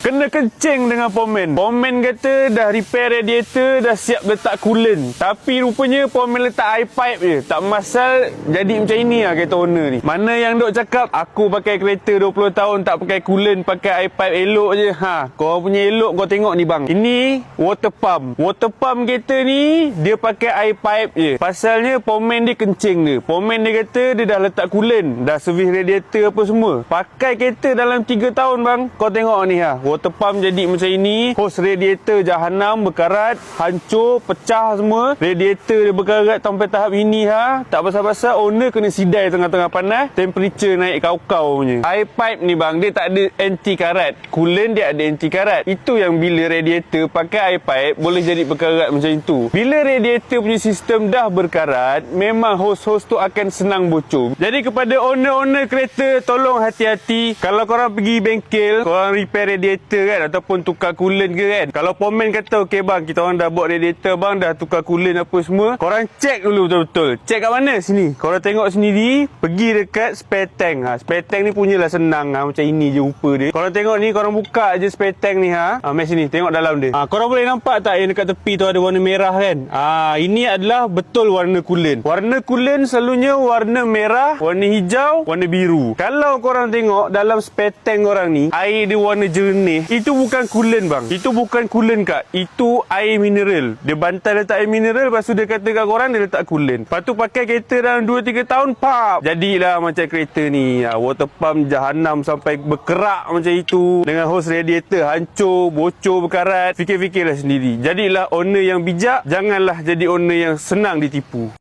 Kena kencing dengan pomen. Pomen kata dah repair radiator, dah siap letak coolant. Tapi rupanya pomen letak air pipe je. Tak masal jadi macam ini lah kata owner ni. Mana yang dok cakap aku pakai kereta 20 tahun tak pakai coolant, pakai air pipe elok je. Kau punya elok kau tengok ni bang. Ini water pump. Water pump kereta ni dia pakai air pipe je. Pasalnya pomen dia kencing dia. Pomen dia kata dia dah letak coolant, dah servis radiator apa semua. Pakai kereta dalam 3 tahun bang. Kau tengok ni water pump jadi macam ini. Hos radiator jahanam berkarat, hancur, pecah semua. Radiator dia berkarat sampai tahap ini Tak pasal-pasal owner kena sidai tengah-tengah panas, temperature naik kau-kau punya. Air pipe ni bang, dia tak ada anti karat. Coolant dia ada anti karat. Itu yang bila radiator pakai air pipe boleh jadi berkarat macam itu. Bila radiator punya sistem dah berkarat, memang hos-hos tu akan senang bocor. Jadi kepada owner-owner kereta, tolong hati-hati. Kalau korang pergi bengkel, korang repair radiator kan, ataupun tukar coolant ke kan, kalau pomen kata okey bang, kita orang dah buat radiator bang, dah tukar coolant apa semua, korang check dulu betul-betul. Check kat mana? Sini. Korang tengok sendiri, pergi dekat spare tank. Spare tank ni punyalah senang macam ini je rupa dia. Korang tengok ni, korang buka je spare tank ni mai sini, tengok dalam dia. Korang boleh nampak tak yang dekat tepi tu ada warna merah kan? Ini adalah betul warna coolant. Warna coolant selalunya warna merah, warna hijau, warna biru. Kalau korang tengok dalam spare tank korang ni, air dia warna jernih, itu bukan coolant bang. Itu bukan coolant kak. Itu air mineral. Dia bantai letak air mineral, lepas tu dia kata kat korang dia letak coolant. Lepas tu pakai kereta dalam 2-3 tahun, pap! Jadilah macam kereta ni. Water pump jahanam sampai berkerak macam itu. Dengan hos radiator hancur, bocor, berkarat. Fikir-fikirlah sendiri. Jadilah owner yang bijak, janganlah jadi owner yang senang ditipu.